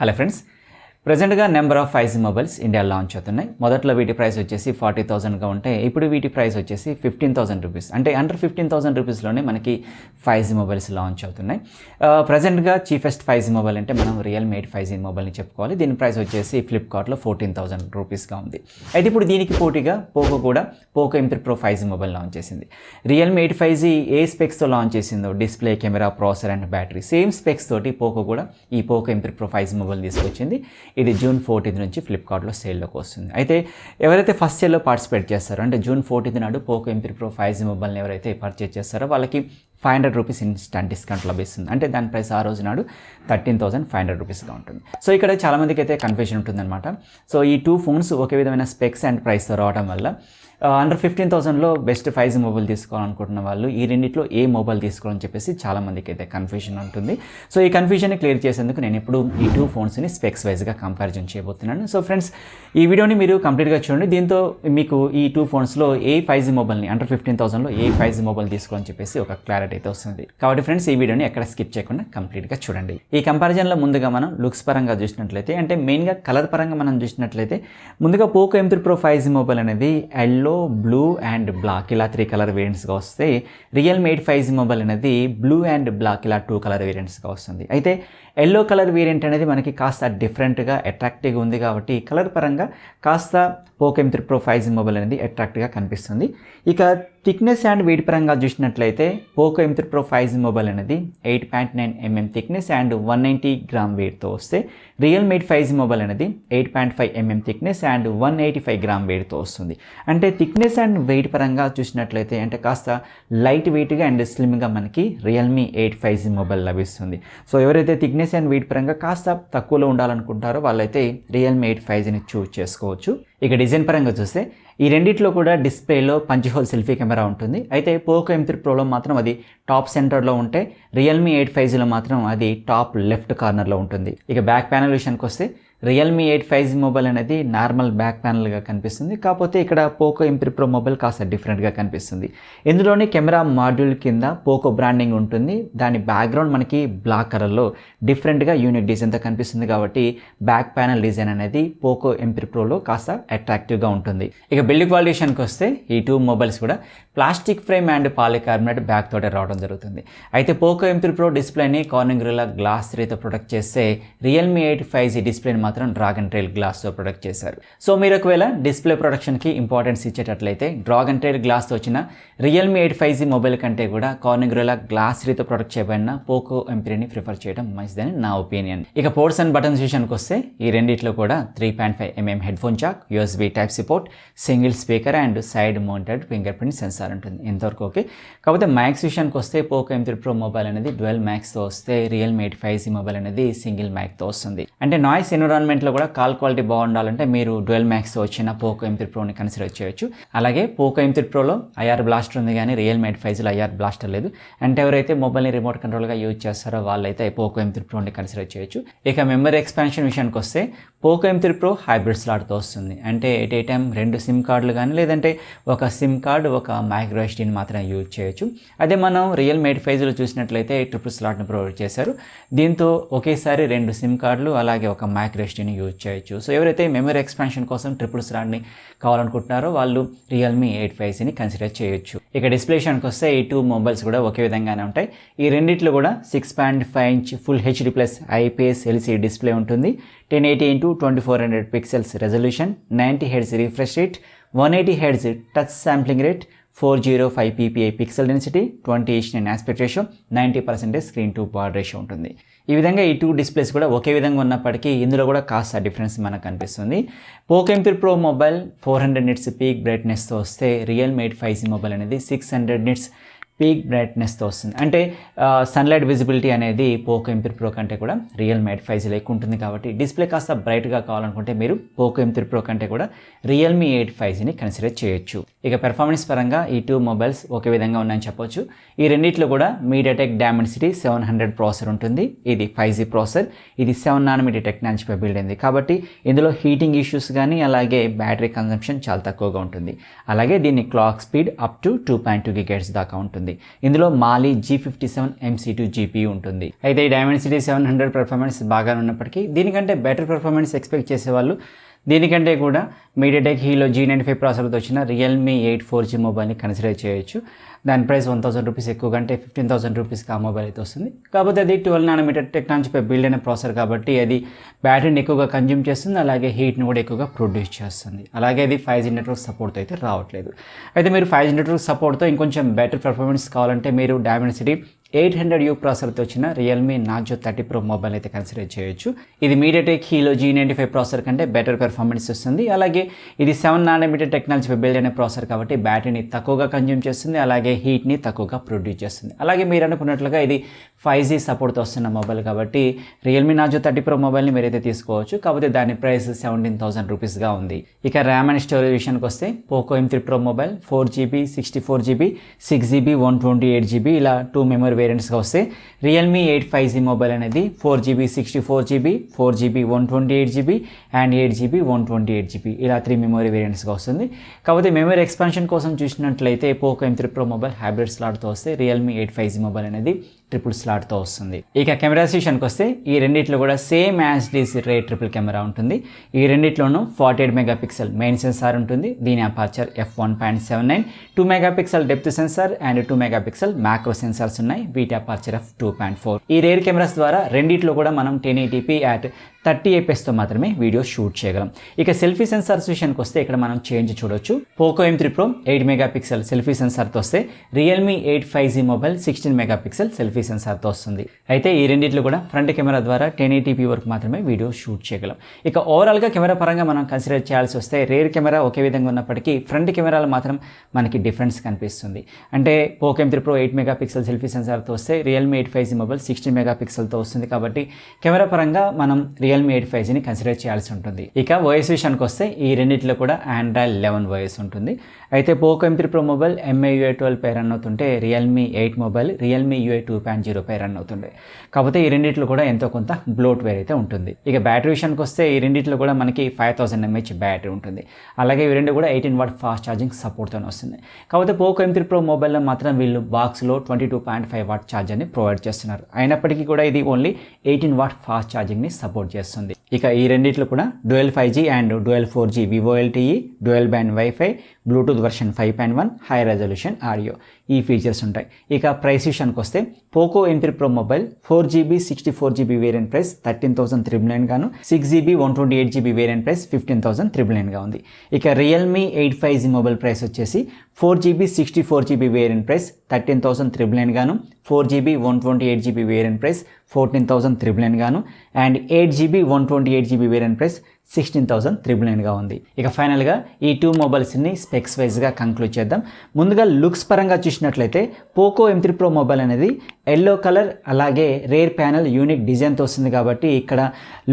Hello friends, ప్రెజెంట్గా number of 5G mobiles ఇండియాలో launch అవుతున్నాయి. మొదట్లో వీటి ప్రైస్ వచ్చేసి 40,000గా ఉంటే ఇప్పుడు వీటి ప్రైస్ వచ్చేసి 15,000 రూపీస్, అంటే అండర్ 15,000 రూపీస్లోనే మనకి 5G మొబైల్స్ లాంచ్ అవుతున్నాయి. ప్రెజెంట్గా చీఫెస్ట్ 5G మొబైల్ అంటే మనం రియల్మీ 8 5G మొబైల్ని చెప్పుకోవాలి. దీని ప్రైస్ వచ్చేసి ఫ్లిప్కార్ట్లో 14,000 రూపీస్గా ఉంది. అయితే ఇప్పుడు దీనికి పోటీగా పోకో కూడా Poco M3 Pro 5G mobile launch చేసింది. రియల్మీ 8 5G ఏ స్పెక్స్తో లాంచ్ చేసిందో, display, camera, processor and battery same specs తోటి పోకో కూడా ఈ Poco M3 Pro 5G mobile తీసుకొచ్చింది. ఇది జూన్ 14 నుంచి ఫ్లిప్కార్ట్లో సేల్లోకి వస్తుంది. అయితే ఎవరైతే ఫస్ట్ సేల్లో పార్టిసిపేట్ చేస్తారో, అంటే జూన్ 14 నాడు పోకో M3 Pro 5G మొబైల్ని ఎవరైతే పర్చేజ్ చేస్తారో వాళ్ళకి 500 రూపీస్ ఇన్స్టంట్ డిస్కౌంట్ లభిస్తుంది. అంటే దాని ప్రైస్ ఆ రోజు నాడు 13,500 రూపీస్గా ఉంటుంది. సో ఇక్కడ చాలామందికి అయితే కన్ఫ్యూజన్ ఉంటుందన్నమాట. సో ఈ టూ ఫోన్స్ ఒకే విధమైన స్పెక్స్ అండ్ ప్రైస్తో రావడం వల్ల అండర్ 15,000లో బెస్ట్ 5G మొబైల్ తీసుకోవాలనుకుంటున్న వాళ్ళు ఈ రెండిట్లో ఏ మొబైల్ తీసుకోవాలని చెప్పేసి చాలామందికి అయితే కన్ఫ్యూజన్ ఉంటుంది. సో ఈ కన్ఫ్యూజన్ని క్లియర్ చేసేందుకు నేను ఇప్పుడు ఈ టూ ఫోన్స్ని స్పెక్స్ వైజ్గా కంపారిజన్ చేయబోతున్నాను. సో ఫ్రెండ్స్, ఈ వీడియోని మీరు కంప్లీట్గా చూడండి. దీంతో మీకు ఈ టూ ఫోన్స్లో ఏ 5G మొబైల్ని అండర్ 15,000లో ఏ 5G మొబైల్ తీసుకోవాలని చెప్పేసి ఒక క్లారిటీ అయితే వస్తుంది. కాబట్టి ఫ్రెండ్స్, ఈ వీడియోని ఎక్కడ స్కిప్ చేయకుండా కంప్లీట్గా చూడండి. ఈ కంపారిజన్లో ముందుగా మనం లుక్స్ పరంగా చూసినట్లయితే, అంటే మెయిన్గా కలర్ పరంగా మనం చూసినట్లయితే, ముందుగా Poco M3 Pro 5G mobile అనేది ఎల్లో, బ్లూ అండ్ బ్లాక్ ఇలా 3 కలర్ వేరియంట్స్గా వస్తే, రియల్మీ 8 5G మొబైల్ అనేది బ్లూ అండ్ బ్లాక్ ఇలా 2 కలర్ వేరియంట్స్గా వస్తుంది. అయితే ఎల్లో కలర్ వేరియంట్ అనేది మనకి కాస్త డిఫరెంట్గా అట్రాక్టివ్గా ఉంది కాబట్టి కలర్ పరంగా కాస్త Poco M3 Pro 5G mobile అనేది అట్రాక్టివ్గా కనిపిస్తుంది. ఇక థిక్నెస్ అండ్ వెయిట్ పరంగా చూసినట్లయితే Poco M3 Pro 5G mobile అనేది 8.9 mm థిక్నెస్ అండ్ 190 గ్రామ్ వెయిట్తో వస్తే, రియల్మీ 8 5G మొబైల్ అనేది 8.5 mm థిక్నెస్ అండ్ 185 గ్రామ్ వెయిట్తో వస్తుంది. అంటే థిక్నెస్ అండ్ వెయిట్ పరంగా చూసినట్లయితే అంటే కాస్త లైట్ వెయిట్గా అండ్ స్లిమ్గా మనకి రియల్మీ 8 5G మొబైల్ లభిస్తుంది. సో ఎవరైతే థిక్నెస్ అండ్ వెయిట్ పరంగా కాస్త తక్కువలో ఉండాలనుకుంటారో వాళ్ళైతే రియల్మీ 8 5Gని చూస్ చేసుకోవచ్చు. ఇక డిజైన్ పరంగా చూస్తే ఈ రెండిట్లో కూడా డిస్ప్లేలో పంచ్ హోల్ సెల్ఫీ కెమెరా ఉంటుంది. అయితే పోకో M3 Proలో మాత్రం అది టాప్ సెంటర్లో ఉంటే, రియల్మీ 8 5Gలో మాత్రం అది టాప్ లెఫ్ట్ కార్నర్లో ఉంటుంది. ఇక బ్యాక్ ప్యానల్ విషయానికి వస్తే రియల్మీ 8 5G మొబైల్ అనేది నార్మల్ బ్యాక్ ప్యానల్గా కనిపిస్తుంది. కాకపోతే ఇక్కడ పోకో M3 Pro మొబైల్ కాస్త డిఫరెంట్గా కనిపిస్తుంది. ఇందులోని కెమెరా మాడ్యూల్ కింద పోకో బ్రాండింగ్ ఉంటుంది. దాని బ్యాక్గ్రౌండ్ మనకి బ్లాక్ కలర్లో డిఫరెంట్గా యూనిక్ డిజైన్తో కనిపిస్తుంది. కాబట్టి బ్యాక్ ప్యానల్ డిజైన్ అనేది పోకో M3 Proలో కాస్త అట్రాక్టివ్గా ఉంటుంది. ఇక బిల్డ్ క్వాలిటీ విషయానికి వస్తే ఈ టూ మొబైల్స్ కూడా plastic frame and polycarbonate back తోటే రావడం జరుగుతుంది. అయితే పోకో M3 Pro డిస్ప్లేని కార్నింగ్ గొరిల్లా గ్లాస్ 3తో ప్రొటెక్ట్ చేస్తే, రియల్మీ 8 5G డిస్ప్లేని మాత్రం డ్రాగన్ ట్రైల్ గ్లాస్తో ప్రొటెక్ట్ చేశారు. సో మీరు ఒకవేళ డిస్ప్లే ప్రొటెక్షన్కి ఇంపార్టెన్స్ ఇచ్చేటట్లయితే డ్రాగన్ ట్రైల్ గ్లాస్తో వచ్చిన రియల్మీ 8 5G మొబైల్ కంటే కూడా కార్నింగ్ గొరిల్లా గ్లాస్ 3తో ప్రొటెక్ట్ చేయబడిన పోకో M3ని ప్రిఫర్ చేయడం మంచిదని నా ఒపీనియన్. ఇక పోర్ట్స్ అండ్ బటన్స్ విషయానికి వస్తే ఈ రెండిట్లో కూడా 3.5 mm head phone Jack, USB type support, single speaker and side mounted finger print censor ఉంటుంది. ఇంతవరకు ఓకే. కాకపోతే మ్యాక్స్ విషయానికి వస్తే పోకో M3 Pro మొబైల్ అనేది డ్యువల్ మ్యాక్స్తో వస్తే, రియల్మీ 8 5G మొబైల్ అనేది సింగిల్ మ్యాక్తో వస్తుంది. అంటే నాయిస్ ఎన్విరాన్మెంట్లో కూడా కాల్ క్వాలిటీ బాగుండాలంటే మీరు డ్యువల్ మ్యాక్స్తో వచ్చిన పోకో M3 Proని కన్సిడర్ చేయొచ్చు. అలాగే పోకో M3 Proలో IR బ్లాస్టర్ ఉంది, కానీ రియల్మీ 8 5Gలో IR బ్లాస్టర్ లేదు. అంటే ఎవరైతే మొబైల్ని రిమోట్ కంట్రోల్గా యూజ్ చేస్తారో వాళ్ళైతే పోకో M3 Proని కన్సిడర్ చేయొచ్చు. ఇక మెమరీ ఎక్స్పాన్షన్ విషయానికి వస్తే పోకో M3 Pro హైబ్రిడ్ స్లాట్తో వస్తుంది. అంటే ఎట్ ఏ టైం 2 సిమ్ కార్డులు కానీ లేదంటే ఒక సిమ్ కార్డు, ఒక మైక్రో ఎస్డీని మాత్రమే యూజ్ చేయొచ్చు. అదే మనం రియల్మీ 8 5Gలో చూసినట్లయితే ట్రిపుల్ స్లాట్ని ప్రొవైడ్ చేశారు. దీంతో ఒకేసారి 2 సిమ్ కార్డులు అలాగే ఒక మైక్రో ఎస్డీని యూజ్ చేయొచ్చు. సో ఎవరైతే మెమరీ ఎక్స్పాన్షన్ కోసం ట్రిపుల్ స్లాట్ని కావాలనుకుంటున్నారో వాళ్ళు రియల్మీ 8 5Gని కన్సిడర్ చేయొచ్చు. ఇక డిస్ప్లే విషయానికి వస్తే ఈ టూ మొబైల్స్ కూడా ఒకే విధంగానే ఉంటాయి. ఈ రెండిట్లో కూడా 6.5 inch full HD plus IPS LCD display ఉంటుంది. 1080x2400 pixels resolution, 90 Hz refresh rate, 180 Hz touch sampling rate, 405 ppi pixel density, 20:9 aspect ratio, 90% screen to border ratio ఉంటుంది. ఈ విధంగా ఈ టూ డిస్ప్లేస్ కూడా ఒకే విధంగా ఉన్నప్పటికీ ఇందులో కూడా కాస్త డిఫరెన్స్ మనకు కనిపిస్తుంది. Poco M3 Pro mobile 400 nits peak బ్రైట్నెస్తో వస్తే, రియల్మీ 8 5G మొబైల్ అనేది 600 నిట్స్ పీక్ బ్రైట్నెస్తో వస్తుంది. అంటే సన్లైట్ విజిబిలిటీ అనేది పోకో M3 Pro కంటే కూడా రియల్మీ 8 5Gలో ఎక్కువ ఉంటుంది. కాబట్టి డిస్ప్లే కాస్త బ్రైట్గా కావాలనుకుంటే మీరు పోకో M3 Pro కంటే కూడా రియల్మీ 8 5Gని కన్సిడర్ చేయొచ్చు. ఇక పెర్ఫార్మెన్స్ పరంగా ఈ టూ మొబైల్స్ ఒకే విధంగా ఉన్నాయని చెప్పొచ్చు. ఈ రెండిట్లో కూడా మీడియాటెక్ డైమెన్సిటీ 700 ప్రాసెసర్ ఉంటుంది. ఇది 5G ప్రాసెసర్. ఇది 7nm టెక్నాలజీపై బిల్డ్ అయింది. కాబట్టి ఇందులో హీటింగ్ ఇష్యూస్ కానీ అలాగే బ్యాటరీ కన్సంప్షన్ చాలా తక్కువగా ఉంటుంది. అలాగే దీని clock speed up to 2.2 GHz దాకా ఉంటుంది. ఉంటుంది. ఇందులో మాలి G57 MC2 GPU ఉంటుంది. అయితే ఈ డైమెన్సిటీ 700 పెర్ఫార్మెన్స్ బాగా ఉన్నప్పటికీ దీనికంటే బెటర్ పెర్ఫార్మెన్స్ ఎక్స్పెక్ట్ చేసేవాళ్ళు దీనికంటే కూడా మీడియాటెక్ హీలో G95 ప్రాసెసర్తో వచ్చిన రియల్మీ 8 4G మొబైల్ని కన్సిడర్ చేయొచ్చు. దాని ప్రైస్ 1000 రూపీస్ ఎక్కువగా అంటే 15,000 రూపీస్కి ఆ మొబైల్ అయితే వస్తుంది. కాకపోతే అది 12 నానోమీటర్ టెక్నాలజీపై బిల్డ్ అయిన ప్రాసెసర్ కాబట్టి అది బ్యాటరీని ఎక్కువగా కన్జ్యూమ్ చేస్తుంది, అలాగే హీట్ని కూడా ఎక్కువగా ప్రొడ్యూస్ చేస్తుంది. అలాగే అది 5G నెట్వర్క్ సపోర్ట్తో అయితే రావట్లేదు. అయితే మీరు 5G నెట్వర్క్ సపోర్ట్తో ఇంకొంచెం బెటర్ పెర్ఫార్మెన్స్ కావాలంటే మీరు డైమెన్సిటీ 800U ప్రాసెసర్తో వచ్చిన రియల్మీ నార్జో 30 Pro మొబైల్ అయితే కన్సిడర్ చేయొచ్చు. ఇది మీడియాటెక్ హీలో G95 ప్రాసెసర్ కంటే బెటర్ పెర్ఫార్మెన్స్ వస్తుంది. అలాగే ఇది 7 నానోమీటర్ టెక్నాలజీపై బిల్డ్ అయిన ప్రాసెసర్ కాబట్టి బ్యాటరీని తక్కువగా కన్జ్యూమ్ చేస్తుంది, అలాగే హీట్ని తక్కువగా ప్రొడ్యూస్ చేస్తుంది. అలాగే మీరు అనుకున్నట్లుగా ఇది 5G సపోర్ట్తో వస్తున్న మొబైల్ కాబట్టి రియల్మీ నార్జో 30 Pro మొబైల్ని మీరైతే తీసుకోవచ్చు. కాకపోతే దాని ప్రైస్ 17,000 రూపీస్గా ఉంది. ఇక ర్యామ్ అండ్ స్టోరేజ్ విషయానికి వస్తే Poco M3 Pro mobile 4GB 64GB 6GB 128GB ఇలా 2 మెమరీ వేరియంట్స్గా వస్తే రియల్మీ 8 5G మొబైల్ అనేది 4GB 64GB 4GB 128GB and 8GB 128GB ఇలా 3 మెమరీ వేరియంట్స్గా వస్తుంది. కాకపోతే మెమరీ ఎక్స్పాన్షన్ కోసం చూసినట్లయితే Poco M3 Pro mobile hybrid స్లాట్తో వస్తే రియల్మీ 8 5G మొబైల్ అనేది ట్రిపుల్ స్లాట్తో వస్తుంది. ఇక కెమెరా విషయానికి వస్తే ఈ రెండిట్లో కూడా same as these are triple camera ఉంటుంది. ఈ రెండిట్లోనూ 48 మెగాపిక్సెల్ మెయిన్ సెన్సార్ ఉంటుంది. దీని aperture f1.79, 2 megapixel depth sensor and 2 megapixel macro sensors ఉన్నాయి. వీటి అపర్చర్ f2.4. ఈ రేర్ కెమెరాస్ ద్వారా రెండిట్లో కూడా మనం 1080p at 30 fps మాత్రమే వీడియో షూట్ చేయగలం. ఇక సెల్ఫీ సెన్సార్స్ విషయానికి వస్తే ఇక్కడ మనం చేంజ్ చూడొచ్చు. Poco M3 Pro 8 megapixel selfie సెన్సార్తో వస్తే Realme 8 5G mobile 16 megapixel selfie సెన్సార్తో వస్తుంది. అయితే ఈ రెండిట్లో కూడా ఫ్రంట్ కెమెరా ద్వారా 1080p వరకు మాత్రమే వీడియో షూట్ చేయగలం. ఇక ఓవరాల్గా కెమెరా పరంగా మనం కన్సిడర్ చేయాల్సి వస్తే రేర్ కెమెరా ఒకే విధంగా ఉన్నప్పటికీ ఫ్రంట్ కెమెరాలో మాత్రం మనకి డిఫరెన్స్ కనిపిస్తుంది. అంటే Poco M3 Pro 8 megapixel selfie సెన్సార్తో వస్తే రియల్మీ 8 5G మొబైల్ 16 మెగాపిక్సెల్తో వస్తుంది. కాబట్టి కెమెరా పరంగా మనం రియల్మీ 8 5Gని కన్సిడర్ చేయాల్సి ఉంటుంది. ఇక ఓఎస్ విషయానికి వస్తే ఈ రెండిట్లో కూడా Android 11 ఓఎస్ ఉంటుంది. అయితే Poco M3 Pro mobile MIUI 12 పై రన్ అవుతుంటే రియల్మీ 8 మొబైల్ రియల్మీ UI 2.0 పై రన్ అవుతుండే. కాకపోతే ఈ రెండిట్లో కూడా ఎంతో కొంత బ్లోట్వేర్ అయితే ఉంటుంది. ఇక బ్యాటరీ విషయానికి వస్తే ఈ రెండిట్లో కూడా మనకి 5000 mAh బ్యాటరీ ఉంటుంది. అలాగే ఇవి రెండు కూడా 18W ఫాస్ట్ ఛార్జింగ్ సపోర్ట్తో వస్తుంది. కాకపోతే పోకో M3 Pro మొబైల్లో మాత్రం వీళ్ళు బాక్స్లో 22.5W ఛార్జర్ని ప్రొవైడ్ చేస్తున్నారు. అయినప్పటికీ కూడా ఇది ఓన్లీ 18W ఫాస్ట్ ఛార్జింగ్ని సపోర్ట్ చేస్తుంది. ఇక ఈ రెండిట్లో కూడా dual 5G and dual 4G Vivo LTE, dual band wifi, Bluetooth version 5.1, high resolution audio ఈ ఫీచర్స్ ఉంటాయి. ఇక ప్రైస్ విషయానికి వస్తే Poco M3 Pro mobile 4GB 64GB variant price 13,399 గాను 6GB 128GB వేరియంట్ ప్రైస్ 15,399గా ఉంది. ఇక రియల్మీ 8 5G మొబైల్ ప్రైస్ వచ్చేసి 4GB 64GB variant price 13,399 గాను 4GB 128GB వేరియంట్ ప్రైస్ 14,399 గాను and 8GB 128GB variant price 16,399గా ఉంది. ఇక ఫైనల్గా ఈ 2 మొబైల్స్ని స్పెక్స్ వైజ్గా కంక్లూడ్ చేద్దాం. ముందుగా లుక్స్ పరంగా చూసినట్లయితే పోకో M3 Pro మొబైల్ అనేది ఎల్లో కలర్ అలాగే రేర్ ప్యానల్ యూనిక్ డిజైన్తో వస్తుంది కాబట్టి ఇక్కడ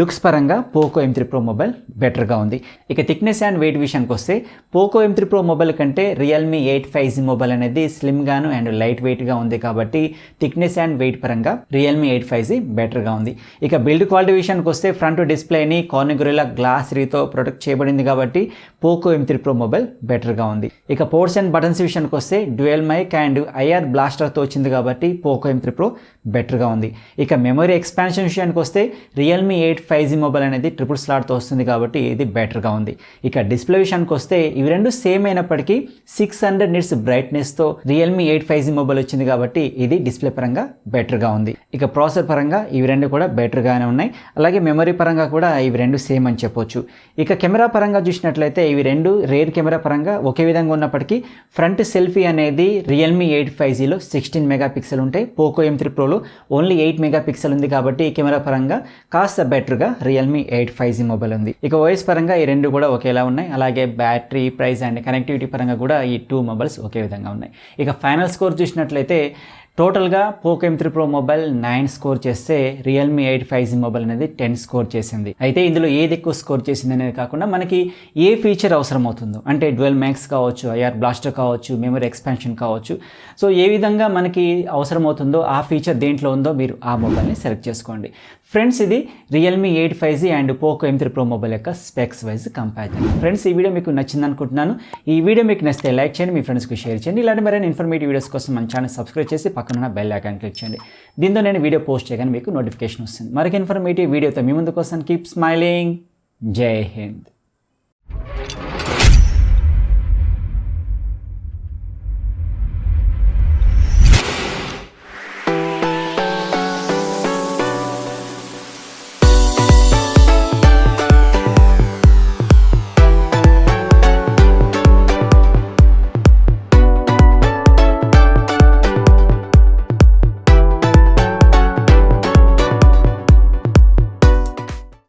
లుక్స్ పరంగా పోకో M3 Pro మొబైల్ బెటర్గా ఉంది. ఇక థిక్నెస్ అండ్ వెయిట్ విషయానికి వస్తే పోకో M3 Pro మొబైల్ కంటే రియల్మీ 8 5G మొబైల్ అనేది స్లిమ్గాను అండ్ లైట్ వెయిట్గా ఉంది కాబట్టి థిక్నెస్ అండ్ వెయిట్ పరంగా రియల్మీ 8 5G బెటర్గా ఉంది. ఇక బిల్డ్ క్వాలిటీ విషయానికి వస్తే ఫ్రంట్ డిస్ప్లేని కార్నింగ్ గొరిల్లా గ్లాస్ రీతో ప్రొటెక్ట్ చేయబడింది కాబట్టి పోకో M3 Pro మొబైల్ బెటర్గా ఉంది. ఇక పోర్ట్స్ అండ్ బటన్స్ విషయానికి వస్తే డ్యూయల్ మైక్ అండ్ IR బ్లాస్టర్తో వచ్చింది కాబట్టి పోకో M3 Pro బెటర్గా ఉంది. ఇక మెమరీ ఎక్స్పాన్షన్ విషయానికి వస్తే రియల్మీ 8 5G మొబైల్ అనేది ట్రిపుల్ స్లాట్తో వస్తుంది కాబట్టి ఇది బెటర్గా ఉంది. ఇక డిస్ప్లే విషయానికి వస్తే ఇవి రెండు సేమ్ అయినప్పటికీ 600 నిట్స్ బ్రైట్నెస్తో రియల్మీ 8 5G మొబైల్ వచ్చింది కాబట్టి ఇది డిస్ప్లే పరంగా బెటర్గా ఉంది. ఇక ప్రాసెసర్ పరంగా ఇవి రెండు కూడా బెటర్గానే ఉన్నాయి. అలాగే మెమరీ పరంగా కూడా ఇవి రెండు సేమ్ అని చెప్పొచ్చు. ఇక కెమెరా పరంగా చూసినట్లయితే ఇవి రెండు రేర్ కెమెరా పరంగా ఒకే విధంగా ఉన్నప్పటికీ ఫ్రంట్ సెల్ఫీ అనేది రియల్మీ 8 5Gలో 16 మెగాపిక్సెల్ ఉంటాయి. పోకో M3 Proలో ఓన్లీ 8 మెగాపిక్సెల్ ఉంది కాబట్టి ఈ కెమెరా పరంగా కాస్త బెటర్గా రియల్మీ 8 5G మొబైల్ ఉంది. ఇక ఓఎస్ పరంగా ఈ రెండు కూడా ఒకేలా ఉన్నాయి. అలాగే బ్యాటరీ ప్రైస్ అండ్ కనెక్టివిటీ పరంగా కూడా ఈ 2 మొబైల్స్ ఒకే విధంగా ఉన్నాయి. ఇక ఫైనల్ స్కోర్ చూసినట్లయితే టోటల్గా Poco M3 Pro mobile 9 score చేస్తే రియల్మీ 8 5G మొబైల్ అనేది 10 స్కోర్ చేసింది. అయితే ఇందులో ఏది ఎక్కువ స్కోర్ చేసింది అనేది కాకుండా మనకి ఏ ఫీచర్ అవసరం అవుతుందో అంటే డ్యూయల్ మ్యాక్స్ కావచ్చు, IR బ్లాస్టర్ కావచ్చు, మెమరీ ఎక్స్పాన్షన్ కావచ్చు, సో ఏ విధంగా మనకి అవసరం అవుతుందో ఆ ఫీచర్ దేంట్లో ఉందో మీరు ఆ మొబైల్ని సెలెక్ట్ చేసుకోండి. ఫ్రెండ్స్ ఇది Realme 8 5G and Poco M3 Pro mobile యొక్క స్పెక్స్ వైజ్ కంపారిజన్. ఫ్రెండ్స్ ఈ వీడియో మీకు నచ్చింది అనుకుంటున్నాను. ఈ వీడియో మీకు నచ్చితే లైక్ చేయండి, మీ ఫ్రెండ్స్కి షేర్ చేయండి. ఇలాంటి మరిన్ని ఇన్ఫర్మేటివ్ వీడియోస్ కోసం మన ఛానల్ సబ్స్క్రైబ్ చేసి పక్కన బెల్ ఐకాన్ క్లిక్ చేయండి. దీంతో నేను వీడియో పోస్ట్ చేయగానే మీకు నోటిఫికేషన్ వస్తుంది. మరొక ఇన్ఫర్మేటివ్ వీడియోతో మీ ముందుకు వస్తాను. Keep smiling. జై హింద్.